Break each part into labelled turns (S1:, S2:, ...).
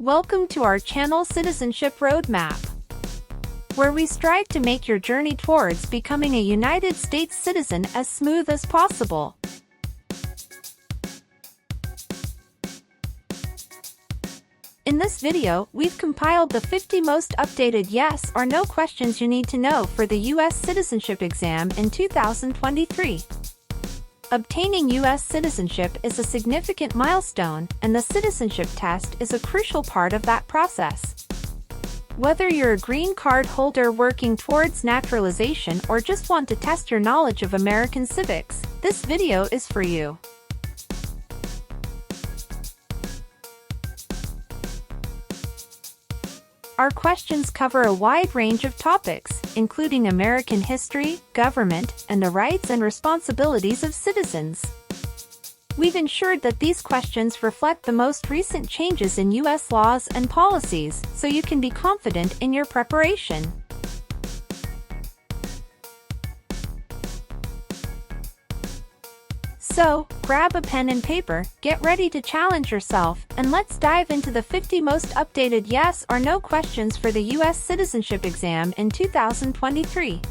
S1: Welcome to our channel Citizenship Roadmap, where we strive to make your journey towards becoming a United States citizen as smooth as possible. In this video, we've compiled the 50 most updated yes or no questions you need to know for the U.S. citizenship exam in 2023. Obtaining U.S. citizenship is a significant milestone, and the citizenship test is a crucial part of that process. Whether you're a green card holder working towards naturalization or just want to test your knowledge of American civics, this video is for you. Our questions cover a wide range of topics, including American history, government, and the rights and responsibilities of citizens. We've ensured that these questions reflect the most recent changes in U.S. laws and policies, so you can be confident in your preparation. So, grab a pen and paper, get ready to challenge yourself, and let's dive into the 50 most updated yes or no questions for the U.S. citizenship exam in 2023.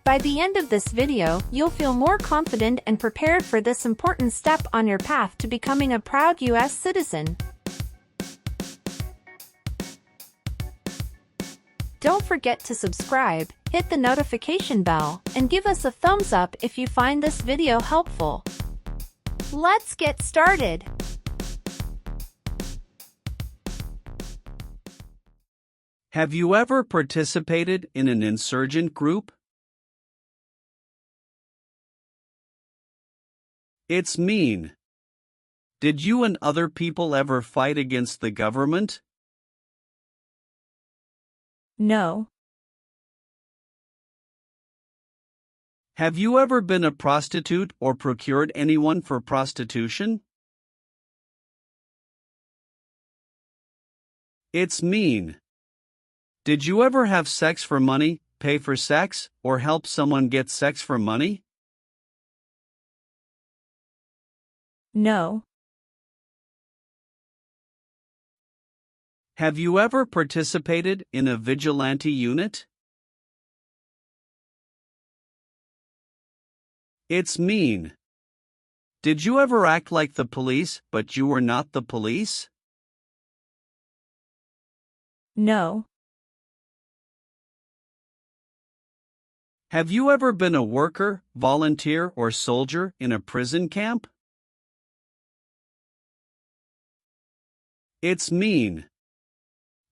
S1: By the end of this video, you'll feel more confident and prepared for this important step on your path to becoming a proud U.S. citizen. Don't forget to subscribe, hit the notification bell, and give us a thumbs up if you find this video helpful. Let's get started!
S2: Have you ever participated in an insurgent group? It's mean. Did you and other people ever fight against the government?
S1: No.
S2: Have you ever been a prostitute or procured anyone for prostitution? It's mean. Did you ever have sex for money, pay for sex, or help someone get sex for money?
S1: No.
S2: Have you ever participated in a vigilante unit? It's mean. Did you ever act like the police, but you were not the police?
S1: No.
S2: Have you ever been a worker, volunteer, or soldier in a prison camp? It's mean.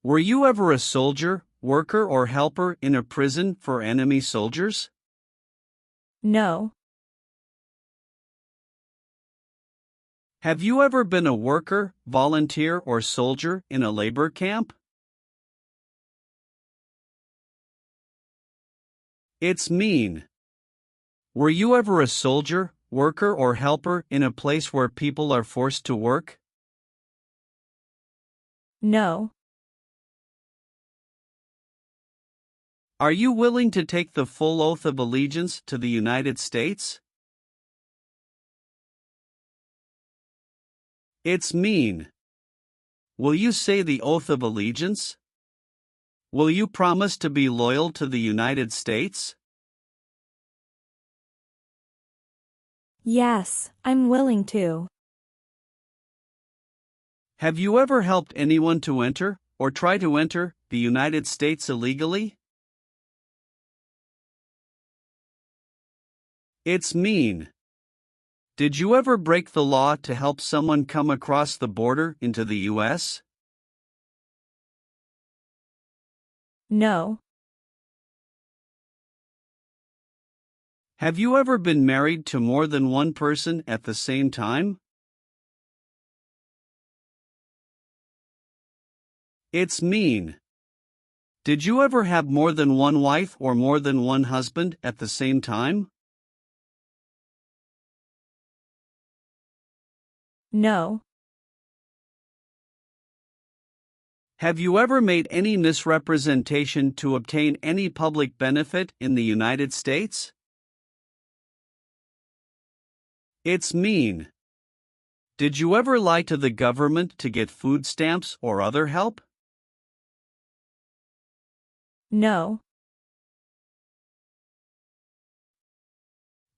S2: Were you ever a soldier, worker, or helper in a prison for enemy soldiers?
S1: No.
S2: Have you ever been a worker, volunteer, or soldier in a labor camp? It's mean. Were you ever a soldier, worker, or helper in a place where people are forced to work?
S1: No.
S2: Are you willing to take the full oath of allegiance to the United States? It's mean. Will you say the oath of allegiance? Will you promise to be loyal to the United States?
S1: Yes, I'm willing to.
S2: Have you ever helped anyone to enter, or try to enter, the United States illegally? It's mean. Did you ever break the law to help someone come across the border into the U.S.?
S1: No.
S2: Have you ever been married to more than one person at the same time? It's mean. Did you ever have more than one wife or more than one husband at the same time?
S1: No.
S2: Have you ever made any misrepresentation to obtain any public benefit in the United States? It's mean. Did you ever lie to the government to get food stamps or other help?
S1: No.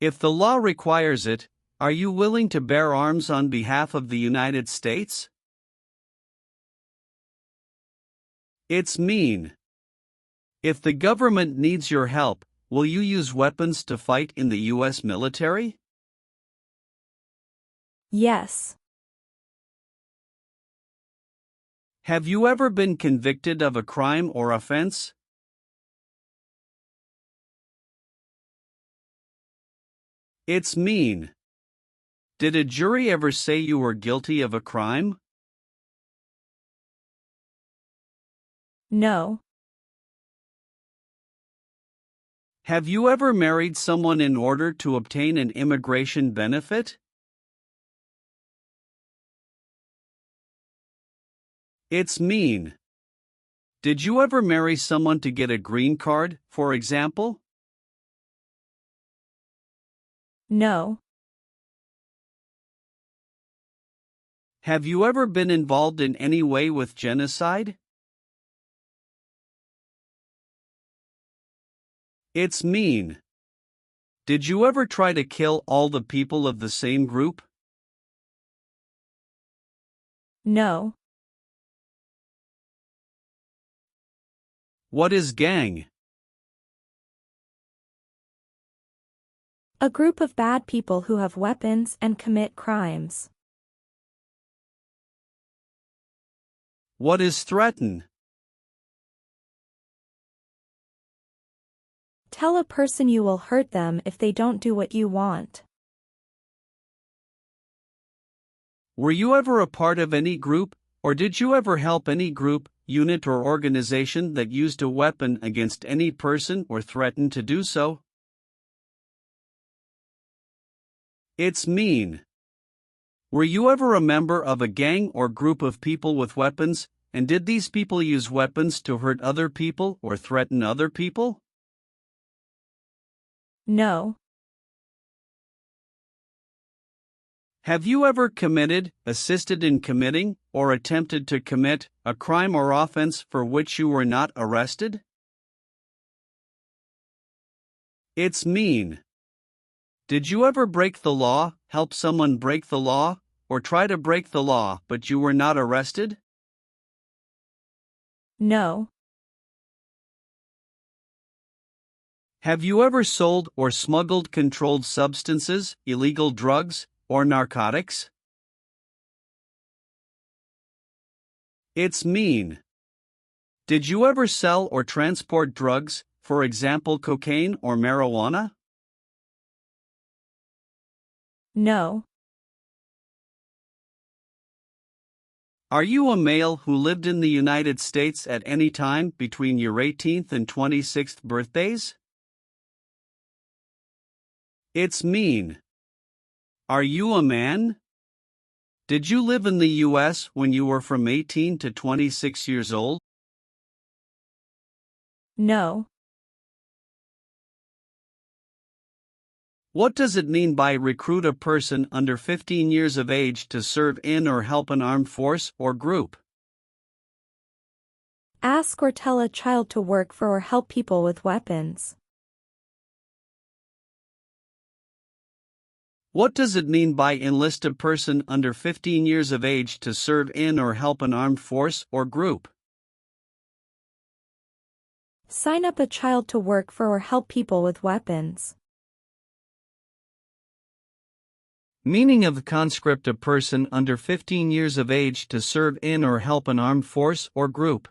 S2: If the law requires it, are you willing to bear arms on behalf of the United States? It's mean. If the government needs your help, will you use weapons to fight in the U.S. military?
S1: Yes.
S2: Have you ever been convicted of a crime or offense? It's mean. Did a jury ever say you were guilty of a crime?
S1: No.
S2: Have you ever married someone in order to obtain an immigration benefit? It's mean. Did you ever marry someone to get a green card, for example?
S1: No.
S2: Have you ever been involved in any way with genocide? It's mean. Did you ever try to kill all the people of the same group?
S1: No.
S2: What is gang?
S1: A group of bad people who have weapons and commit crimes.
S2: What is threaten?
S1: Tell a person you will hurt them if they don't do what you want.
S2: Were you ever a part of any group, or did you ever help any group, unit or organization that used a weapon against any person or threatened to do so? It's mean. Were you ever a member of a gang or group of people with weapons, and did these people use weapons to hurt other people or threaten other people?
S1: No.
S2: Have you ever committed, assisted in committing, or attempted to commit a crime or offense for which you were not arrested? It's mean. Did you ever break the law, help someone break the law, or try to break the law but you were not arrested?
S1: No.
S2: Have you ever sold or smuggled controlled substances, illegal drugs, or narcotics? It's mean. Did you ever sell or transport drugs, for example cocaine or marijuana?
S1: No.
S2: Are you a male who lived in the United States at any time between your 18th and 26th birthdays? It's mean. Are you a man? Did you live in the U.S. when you were from 18 to 26 years old?
S1: No.
S2: What does it mean by recruit a person under 15 years of age to serve in or help an armed force or group?
S1: Ask or tell a child to work for or help people with weapons.
S2: What does it mean by enlist a person under 15 years of age to serve in or help an armed force or group?
S1: Sign up a child to work for or help people with weapons.
S2: Meaning of the conscript: a person under 15 years of age to serve in or help an armed force or group.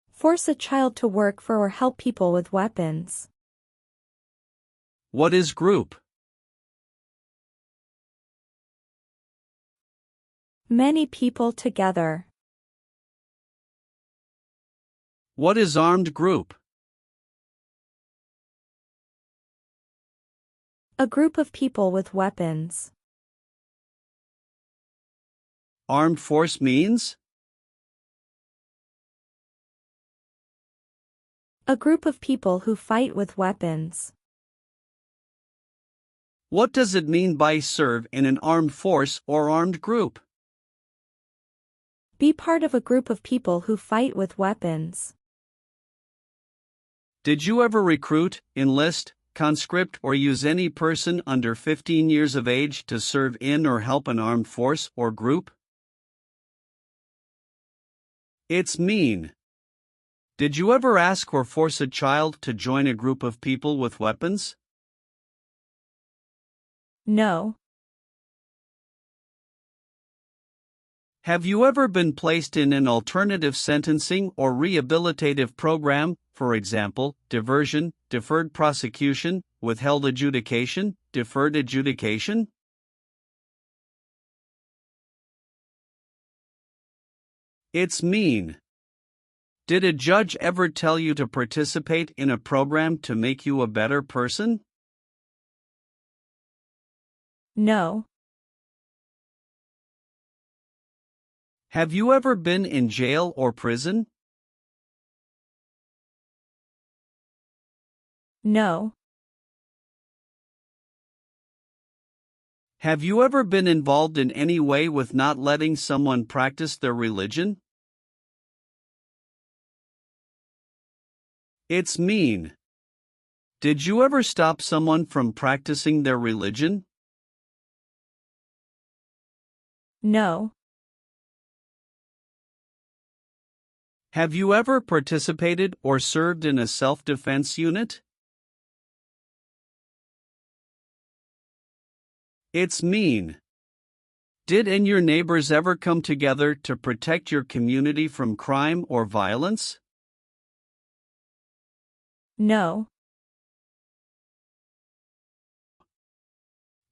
S1: Force a child to work for or help people with weapons.
S2: What is group?
S1: Many people together.
S2: What is armed group?
S1: A group of people with weapons.
S2: Armed force means?
S1: A group of people who fight with weapons.
S2: What does it mean by serve in an armed force or armed group?
S3: Be part of a group of people who fight with weapons.
S2: Did you ever recruit, enlist, conscript, or use any person under 15 years of age to serve in or help an armed force or group? It's mean. Did you ever ask or force a child to join a group of people with weapons?
S3: No.
S2: Have you ever been placed in an alternative sentencing or rehabilitative program, for example, diversion, deferred prosecution, withheld adjudication, deferred adjudication? It's mean. Did a judge ever tell you to participate in a program to make you a better person?
S3: No.
S2: Have you ever been in jail or prison?
S3: No.
S2: Have you ever been involved in any way with not letting someone practice their religion? It's mean. Did you ever stop someone from practicing their religion?
S3: No.
S2: Have you ever participated or served in a self-defense unit? It's mean. Did and your neighbors ever come together to protect your community from crime or violence?
S3: No.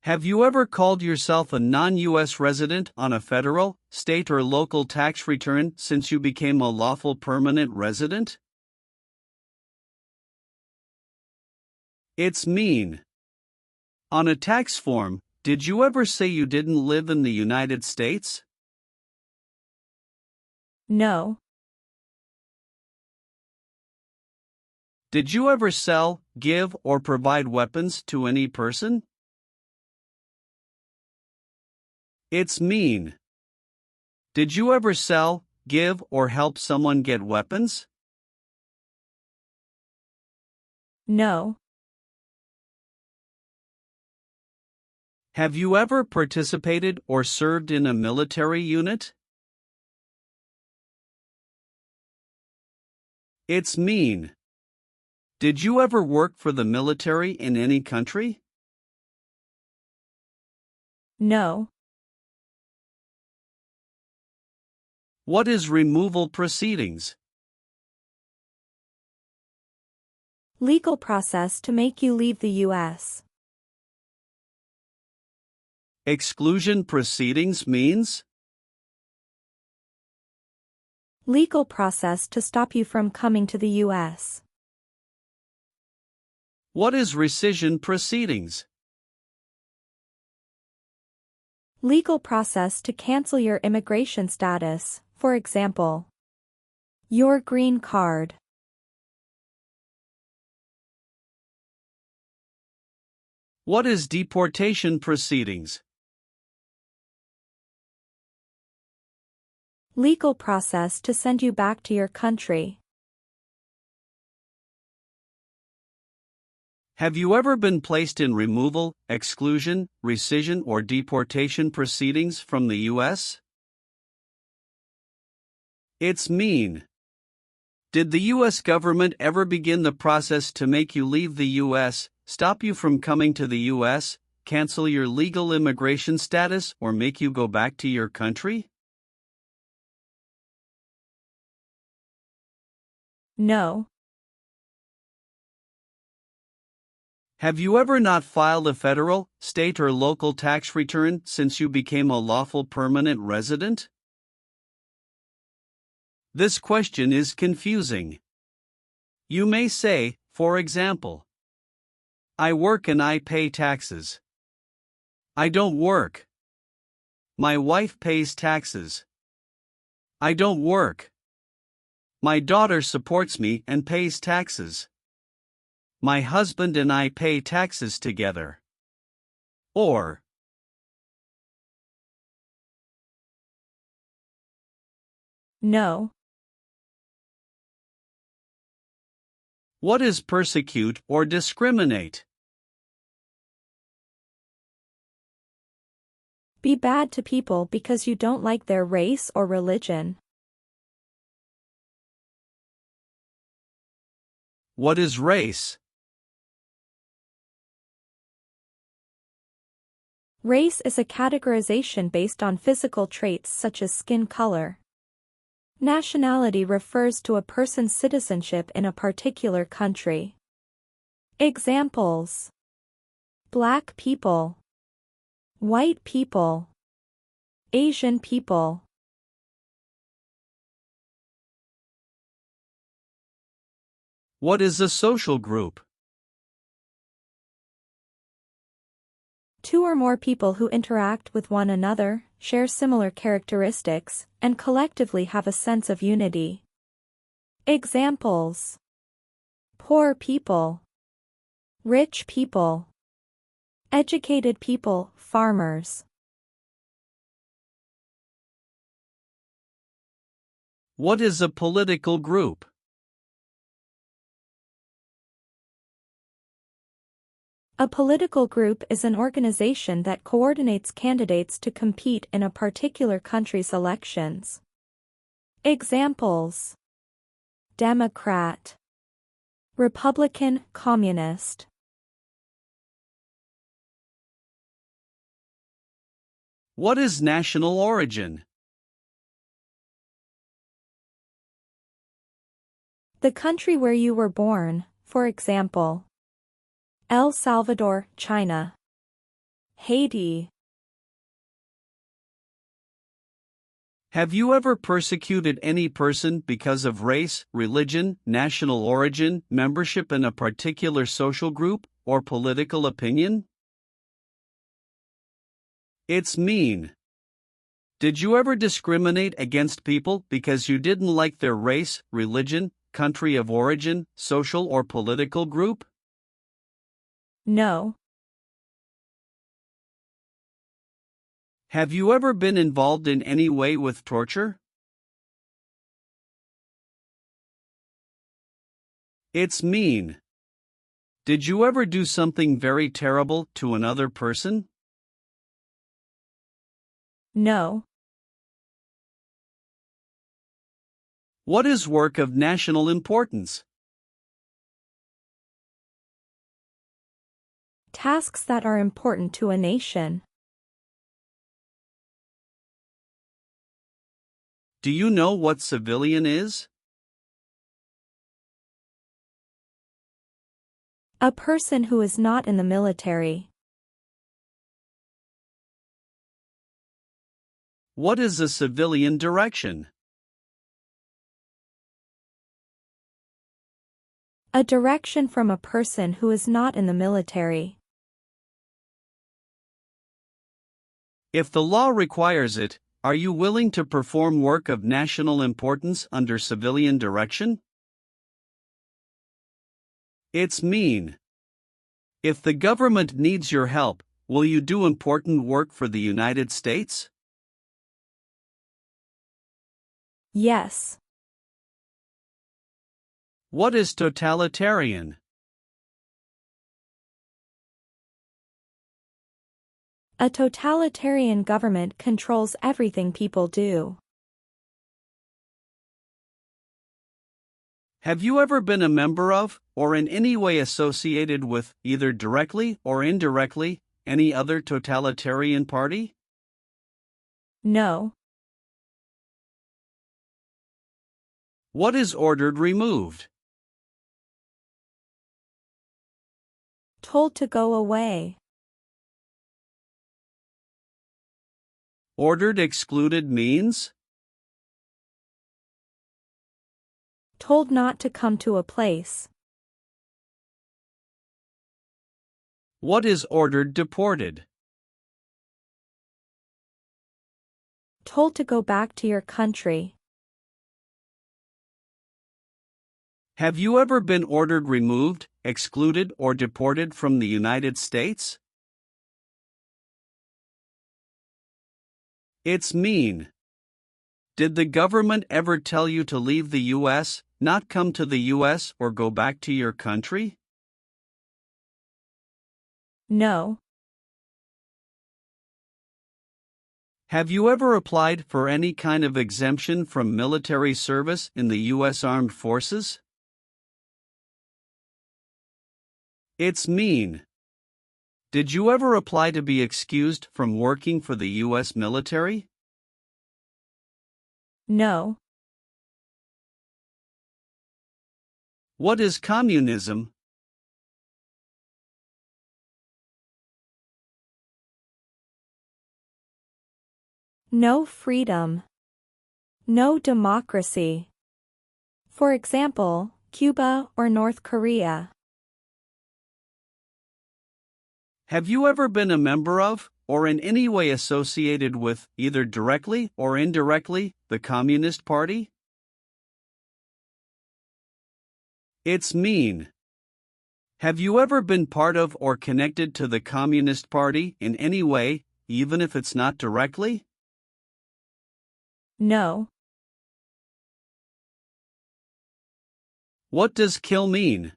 S2: Have you ever called yourself a non-U.S. resident on a federal, state, or local tax return since you became a lawful permanent resident? It's mean. On a tax form, did you ever say you didn't live in the United States?
S3: No.
S2: Did you ever sell, give, or provide weapons to any person? It's mean. Did you ever sell, give, or help someone get weapons?
S3: No.
S2: Have you ever participated or served in a military unit? It's mean. Did you ever work for the military in any country?
S3: No.
S2: What is removal proceedings?
S3: Legal process to make you leave the U.S.
S2: Exclusion proceedings means?
S3: Legal process to stop you from coming to the U.S.
S2: What is rescission proceedings?
S3: Legal process to cancel your immigration status, for example, your green card.
S2: What is deportation proceedings?
S3: Legal process to send you back to your country.
S2: Have you ever been placed in removal, exclusion, rescission, or deportation proceedings from the U.S.? It's mean. Did the U.S. government ever begin the process to make you leave the U.S., stop you from coming to the U.S., cancel your legal immigration status, or make you go back to your country?
S3: No.
S2: Have you ever not filed a federal, state, or local tax return since you became a lawful permanent resident? This question is confusing. You may say, for example, I work and I pay taxes. I don't work. My wife pays taxes. I don't work. My daughter supports me and pays taxes. My husband and I pay taxes together. Or,
S3: No.
S2: what is persecute or discriminate?
S3: Be bad to people because you don't like their race or religion.
S2: What is race?
S3: Race is a categorization based on physical traits such as skin color. Nationality refers to a person's citizenship in a particular country. Examples: Black people, white people, Asian people.
S2: What is a social group?
S3: Two or more people who interact with one another, share similar characteristics, and collectively have a sense of unity. Examples: poor people, rich people, educated people, farmers.
S2: What is a political group?
S3: A political group is an organization that coordinates candidates to compete in a particular country's elections. Examples: Democrat, Republican, Communist.
S2: What is national origin?
S3: The country where you were born, for example, El Salvador, China, Haiti.
S2: Have you ever persecuted any person because of race, religion, national origin, membership in a particular social group, or political opinion? It's mean. Did you ever discriminate against people because you didn't like their race, religion, country of origin, social or political group?
S3: No.
S2: Have you ever been involved in any way with torture? It's mean. Did you ever do something very terrible to another person?
S3: No.
S2: What is work of national importance?
S3: Tasks that are important to a nation.
S2: Do you know what civilian is?
S3: A person who is not in the military.
S2: What is a civilian direction?
S3: A direction from a person who is not in the military.
S2: If the law requires it, are you willing to perform work of national importance under civilian direction? It's mean. If the government needs your help, will you do important work for the United States?
S3: Yes.
S2: What is totalitarian?
S3: A totalitarian government controls everything people do.
S2: Have you ever been a member of, or in any way associated with, either directly or indirectly, any other totalitarian party?
S3: No.
S2: What is ordered removed?
S3: Told to go away.
S2: Ordered excluded means?
S3: Told not to come to a place.
S2: What is ordered deported?
S3: Told to go back to your country.
S2: Have you ever been ordered removed, excluded, or deported from the United States? It's mean. Did the government ever tell you to leave the US, not come to the US, or go back to your country?
S3: No.
S2: Have you ever applied for any kind of exemption from military service in the US Armed Forces? It's mean. Did you ever apply to be excused from working for the US military?
S3: No.
S2: What is communism?
S3: No freedom. No democracy. For example, Cuba or North Korea.
S2: Have you ever been a member of, or in any way associated with, either directly or indirectly, the Communist Party? It's mean. Have you ever been part of or connected to the Communist Party in any way, even if it's not directly?
S3: No.
S2: What does kill mean?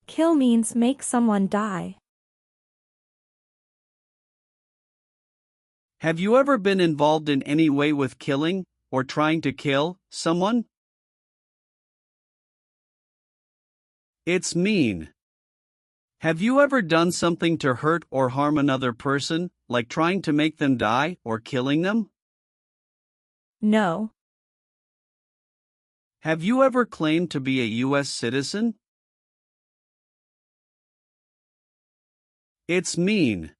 S3: Kill means make someone die.
S2: Have you ever been involved in any way with killing, or trying to kill, someone? It's mean. Have you ever done something to hurt or harm another person, like trying to make them die or killing them?
S3: No.
S2: Have you ever claimed to be a U.S. citizen? It's mean.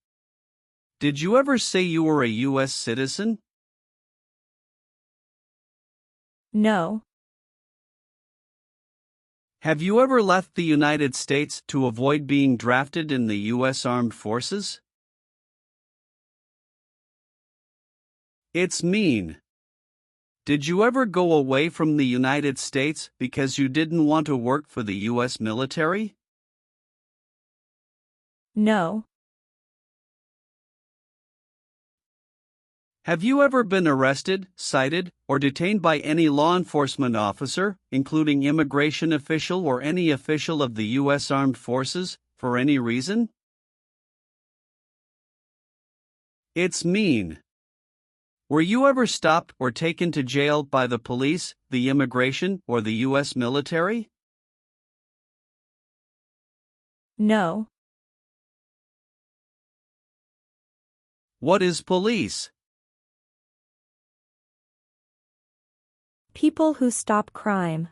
S2: Did you ever say you were a U.S. citizen?
S3: No.
S2: Have you ever left the United States to avoid being drafted in the U.S. Armed Forces? It's mean. Did you ever go away from the United States because you didn't want to work for the U.S. military?
S3: No.
S2: Have you ever been arrested, cited, or detained by any law enforcement officer, including immigration official or any official of the U.S. Armed Forces, for any reason? It's mean. Were you ever stopped or taken to jail by the police, the immigration, or the U.S. military?
S3: No.
S2: What is police?
S3: People who stop crime.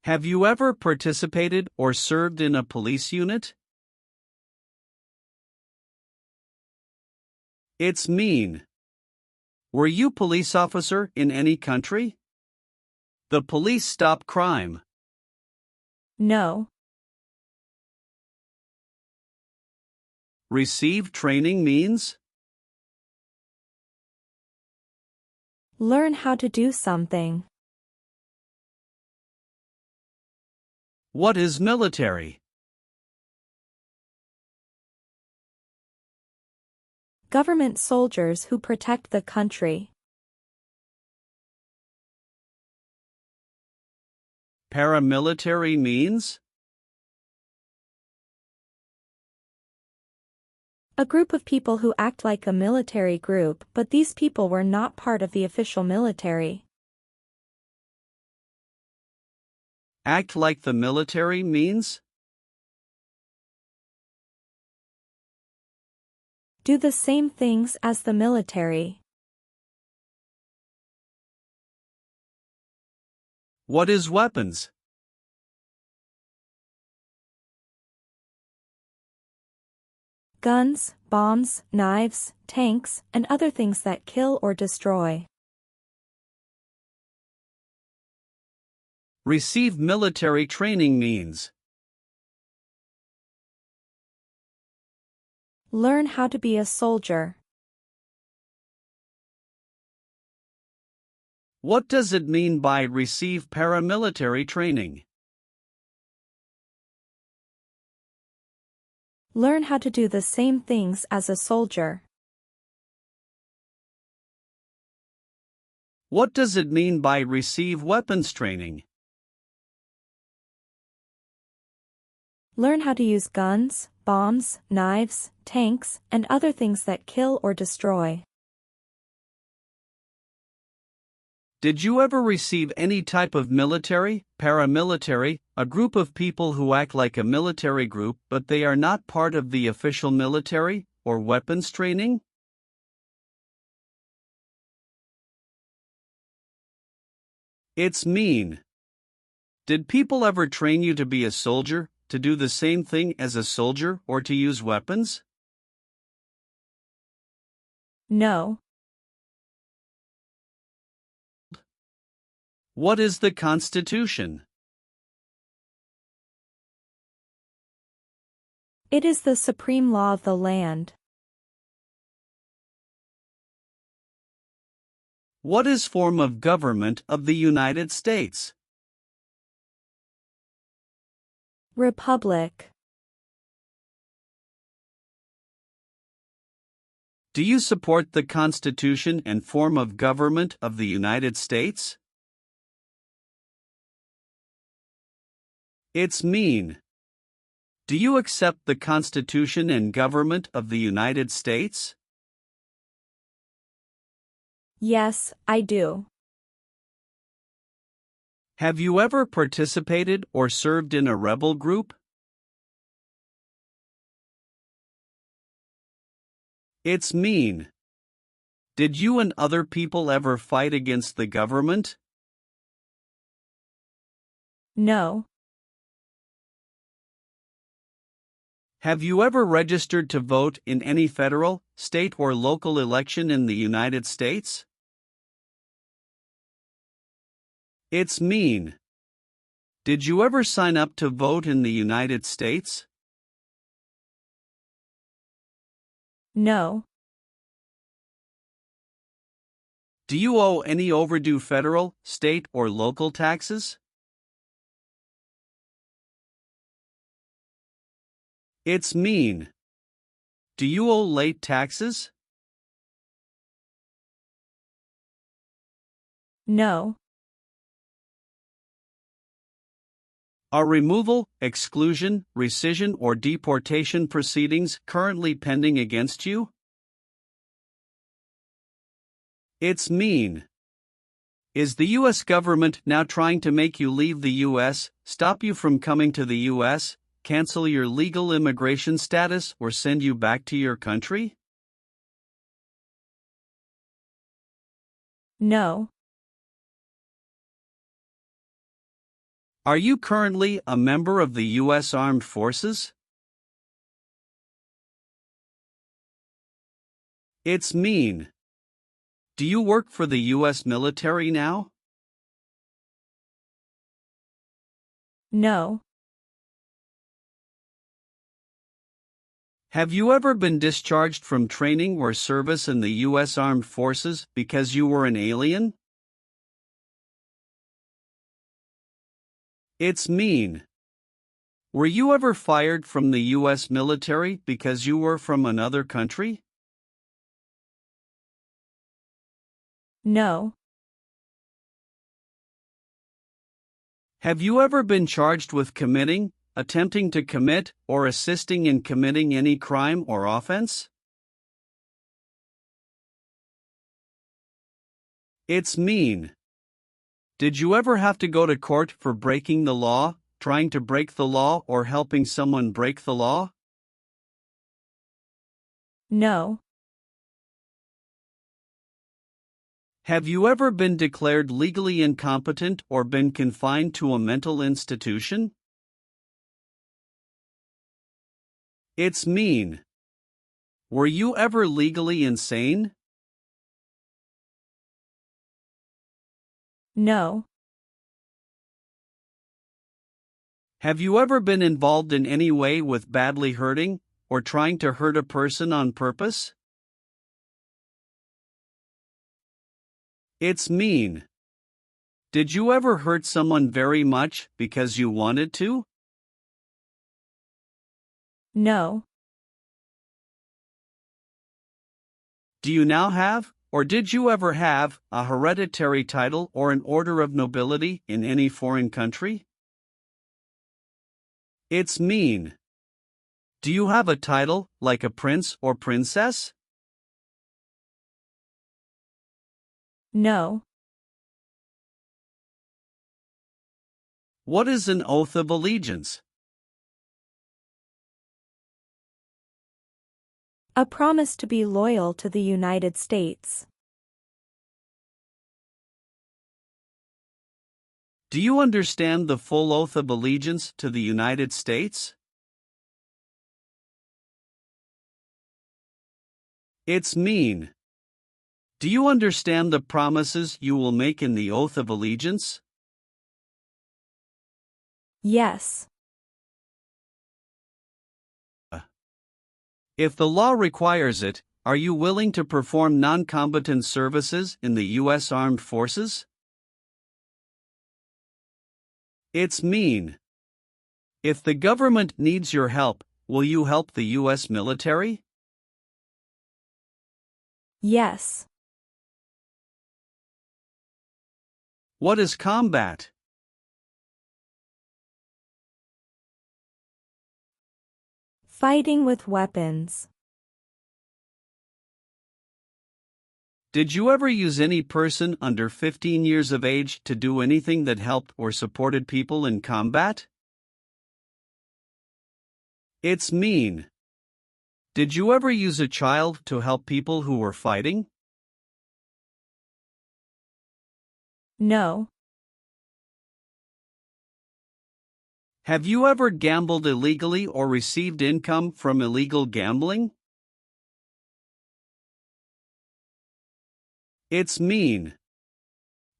S2: Have you ever participated or served in a police unit? It's mean. Were you police officer in any country? The police stop crime.
S3: No.
S2: Receive training means?
S3: Learn how to do something.
S2: What is military?
S3: Government soldiers who protect the country.
S2: Paramilitary means?
S3: A group of people who act like a military group, but these people were not part of the official military.
S2: Act like the military means?
S3: Do the same things as the military.
S2: What is weapons?
S3: Guns, bombs, knives, tanks, and other things that kill or destroy.
S2: Receive military training means?
S3: Learn how to be a soldier.
S2: What does it mean by receive paramilitary training?
S3: Learn how to do the same things as a soldier.
S2: What does it mean by receive weapons training?
S3: Learn how to use guns, bombs, knives, tanks, and other things that kill or destroy.
S2: Did you ever receive any type of military, paramilitary, a group of people who act like a military group but they are not part of the official military, or weapons training? It's mean. Did people ever train you to be a soldier, to do the same thing as a soldier, or to use weapons?
S3: No.
S2: What is the Constitution?
S3: It is the supreme law of the land.
S2: What is form of government of the United States?
S3: Republic.
S2: Do you support the Constitution and form of government of the United States? It's mean. Do you accept the Constitution and government of the United States?
S3: Yes, I do.
S2: Have you ever participated or served in a rebel group? It's mean. Did you and other people ever fight against the government?
S3: No.
S2: Have you ever registered to vote in any federal, state, or local election in the United States? It's mean. Did you ever sign up to vote in the United States?
S3: No.
S2: Do you owe any overdue federal, state, or local taxes? It's mean. Do you owe late taxes?
S3: No.
S2: Are removal, exclusion, rescission, or deportation proceedings currently pending against you? It's mean. Is the U.S. government now trying to make you leave the U.S., stop you from coming to the U.S., cancel your legal immigration status, or send you back to your country?
S3: No.
S2: Are you currently a member of the U.S. Armed Forces? It's mean. Do you work for the U.S. military now?
S3: No.
S2: Have you ever been discharged from training or service in the U.S. Armed Forces because you were an alien? It's mean. Were you ever fired from the U.S. military because you were from another country?
S3: No.
S2: Have you ever been charged with committing, attempting to commit, or assisting in committing any crime or offense? It's mean. Did you ever have to go to court for breaking the law, trying to break the law, or helping someone break the law?
S3: No.
S2: Have you ever been declared legally incompetent or been confined to a mental institution? It's mean. Were you ever legally insane?
S3: No.
S2: Have you ever been involved in any way with badly hurting, or trying to hurt a person on purpose? It's mean. Did you ever hurt someone very much because you wanted to?
S3: No.
S2: Do you now have, or did you ever have, a hereditary title or an order of nobility in any foreign country? It's mean. Do you have a title, like a prince or princess?
S3: No.
S2: What is an oath of allegiance?
S3: A promise to be loyal to the United States.
S2: Do you understand the full oath of allegiance to the United States? It's mean. Do you understand the promises you will make in the oath of allegiance?
S3: Yes.
S2: If the law requires it, are you willing to perform non-combatant services in the U.S. Armed Forces? It's mean. If the government needs your help, will you help the U.S. military?
S3: Yes.
S2: What is combat?
S3: Fighting with weapons.
S2: Did you ever use any person under 15 years of age to do anything that helped or supported people in combat? It's mean. Did you ever use a child to help people who were fighting?
S3: No.
S2: Have you ever gambled illegally or received income from illegal gambling? It's mean.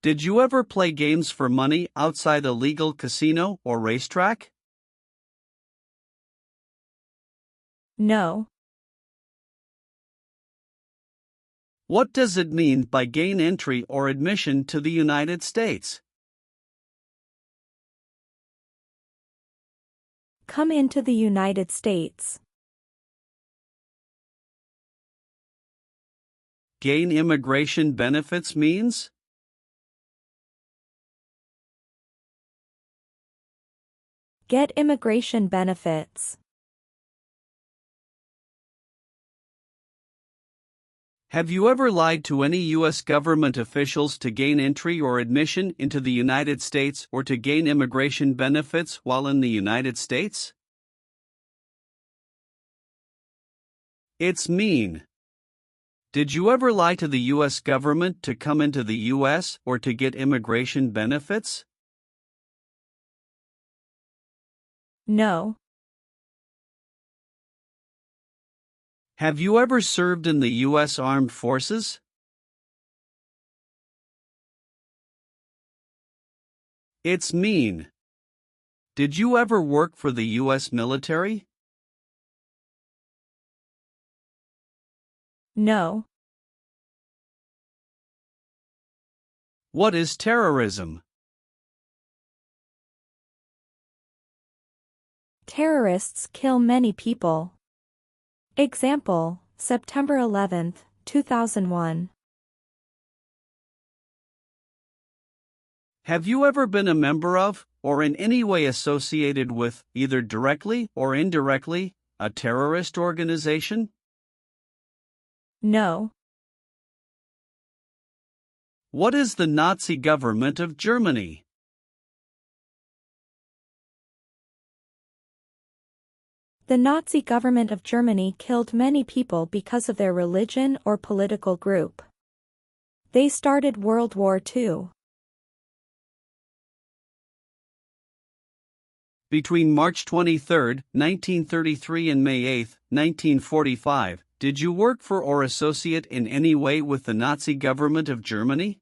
S2: Did you ever play games for money outside a legal casino or racetrack?
S3: No.
S2: What does it mean by gain entry or admission to the United States?
S3: Come into the United States.
S2: Gain immigration benefits means?
S3: Get immigration benefits.
S2: Have you ever lied to any U.S. government officials to gain entry or admission into the United States or to gain immigration benefits while in the United States? It's mean. Did you ever lie to the U.S. government to come into the U.S. or to get immigration benefits?
S3: No.
S2: Have you ever served in the U.S. Armed Forces? It's mean. Did you ever work for the U.S. military?
S3: No.
S2: What is terrorism?
S3: Terrorists kill many people. Example, September 11, 2001.
S2: Have you ever been a member of, or in any way associated with, either directly or indirectly, a terrorist organization?
S3: No.
S2: What is the Nazi government of Germany?
S3: The Nazi government of Germany killed many people because of their religion or political group. They started World War II.
S2: Between March 23, 1933 and May 8, 1945, did you work for or associate in any way with the Nazi government of Germany?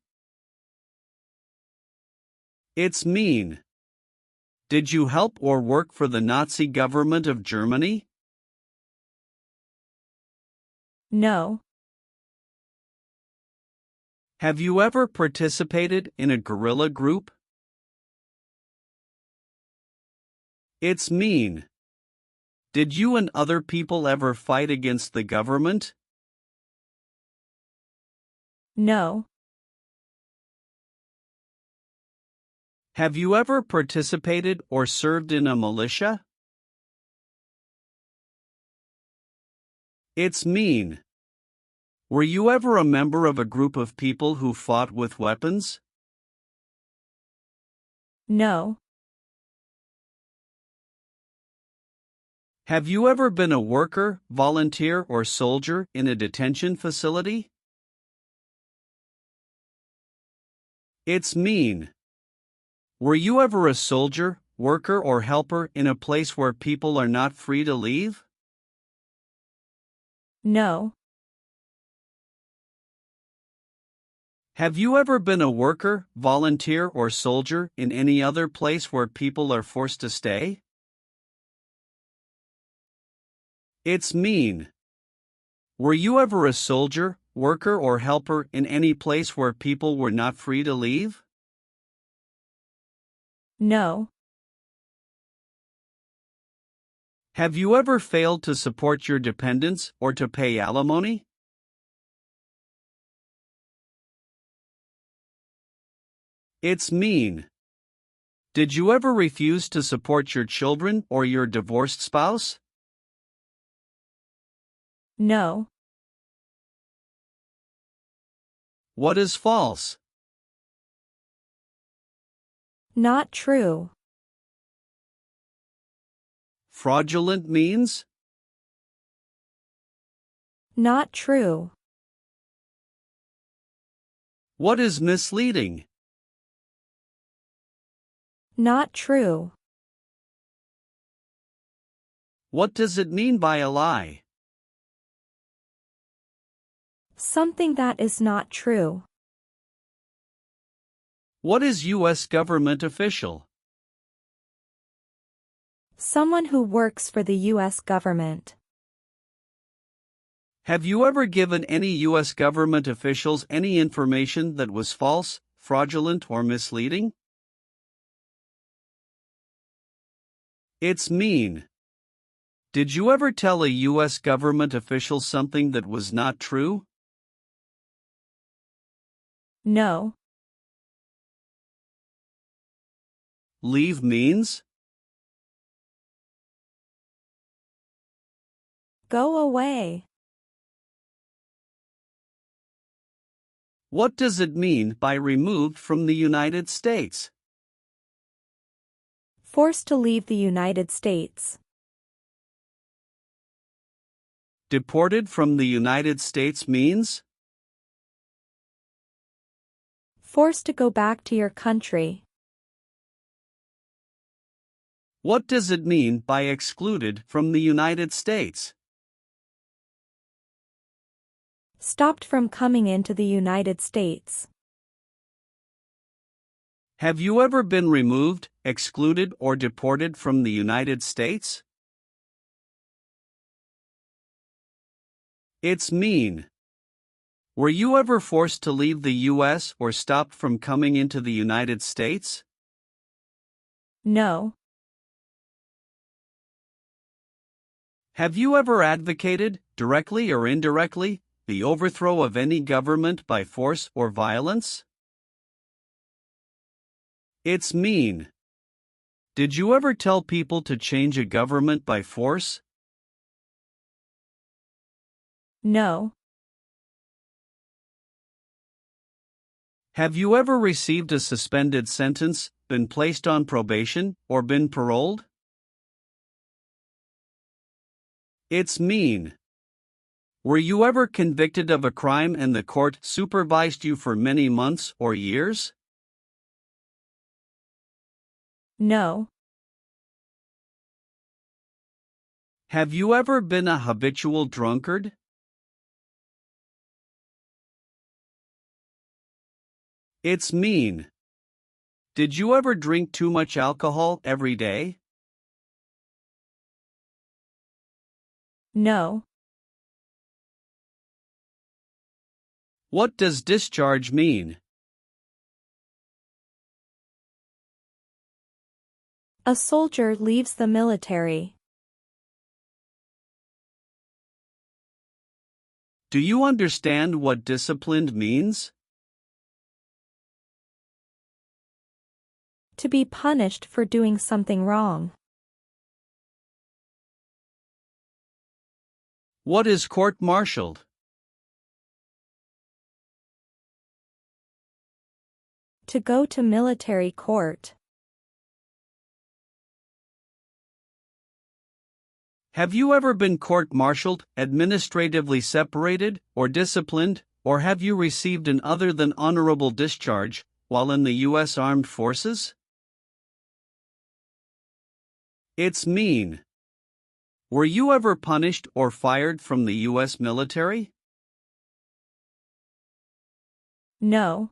S2: It's mean. Did you help or work for the Nazi government of Germany?
S3: No.
S2: Have you ever participated in a guerrilla group? It's mean. Did you and other people ever fight against the government?
S3: No.
S2: Have you ever participated or served in a militia? It's mean. Were you ever a member of a group of people who fought with weapons?
S3: No.
S2: Have you ever been a worker, volunteer, or soldier in a detention facility? It's mean. Were you ever a soldier, worker, or helper in a place where people are not free to leave?
S3: No.
S2: Have you ever been a worker, volunteer, or soldier in any other place where people are forced to stay? It's mean. Were you ever a soldier, worker, or helper in any place where people were not free to leave?
S3: No.
S2: Have you ever failed to support your dependents or to pay alimony? It's mean. Did you ever refuse to support your children or your divorced spouse?
S3: No.
S2: What is false?
S3: Not true.
S2: Fraudulent means?
S3: Not true.
S2: What is misleading?
S3: Not true.
S2: What does it mean by a lie?
S3: Something that is not true.
S2: What is U.S. government official?
S3: Someone who works for the U.S. government.
S2: Have you ever given any U.S. government officials any information that was false, fraudulent, or misleading? It's mean. Did you ever tell a U.S. government official something that was not true?
S3: No.
S2: Leave means?
S3: Go away.
S2: What does it mean by removed from the United States?
S3: Forced to leave the United States.
S2: Deported from the United States means?
S3: Forced to go back to your country.
S2: What does it mean by excluded from the United States?
S3: Stopped from coming into the United States.
S2: Have you ever been removed, excluded, or deported from the United States? It's mean. Were you ever forced to leave the U.S. or stopped from coming into the United States?
S3: No.
S2: Have you ever advocated, directly or indirectly, the overthrow of any government by force or violence? It's mean. Did you ever tell people to change a government by force?
S3: No.
S2: Have you ever received a suspended sentence, been placed on probation, or been paroled? It's mean. Were you ever convicted of a crime and the court supervised you for many months or years?
S3: No.
S2: Have you ever been a habitual drunkard? It's mean. Did you ever drink too much alcohol every day?
S3: No.
S2: What does discharge mean?
S3: A soldier leaves the military.
S2: Do you understand what disciplined means?
S3: To be punished for doing something wrong.
S2: What is court-martialed?
S3: To go to military court.
S2: Have you ever been court-martialed, administratively separated, or disciplined, or have you received an other than honorable discharge while in the U.S. Armed Forces? It's mean. Were you ever punished or fired from the U.S. military?
S3: No.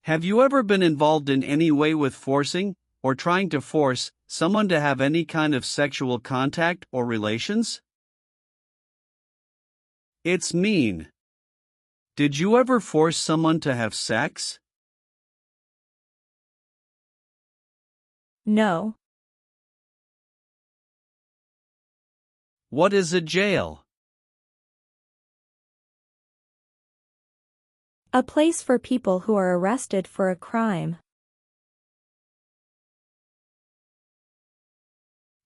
S2: Have you ever been involved in any way with forcing, or trying to force, someone to have any kind of sexual contact or relations? It's mean. Did you ever force someone to have sex?
S3: No.
S2: What is a jail?
S3: A place for people who are arrested for a crime.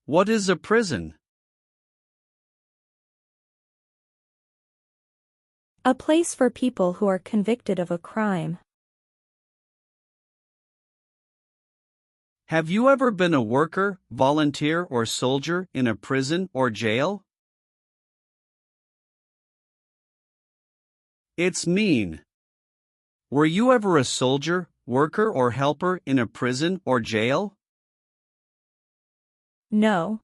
S2: What is a prison?
S3: A place for people who are convicted of a crime.
S2: Have you ever been a worker, volunteer, or soldier in a prison or jail? It's mean. Were you ever a soldier, worker, or helper in a prison or jail?
S3: No.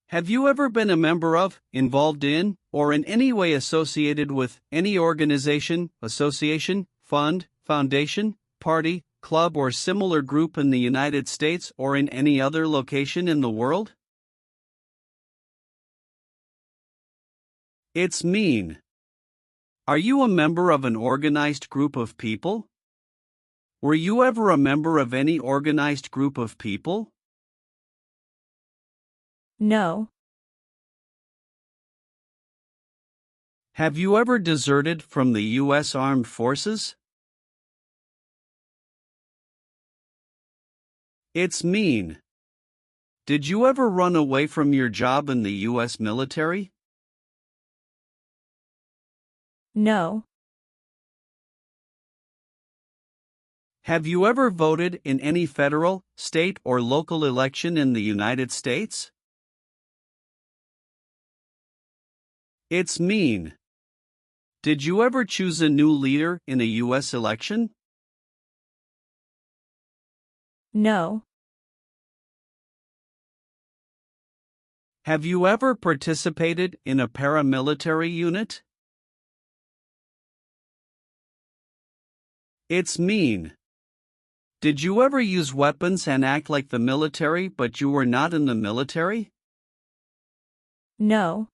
S2: Have you ever been a member of, involved in, or in any way associated with any organization, association, fund, foundation, party, club, or similar group in the United States or in any other location in the world? It's mean. Are you a member of an organized group of people? Were you ever a member of any organized group of people?
S3: No.
S2: Have you ever deserted from the U.S. Armed Forces? It's mean. Did you ever run away from your job in the U.S. military?
S3: No.
S2: Have you ever voted in any federal, state, or local election in the United States? It's mean. Did you ever choose a new leader in a U.S. election?
S3: No.
S2: Have you ever participated in a paramilitary unit? It's mean. Did you ever use weapons and act like the military but you were not in the military?
S3: No.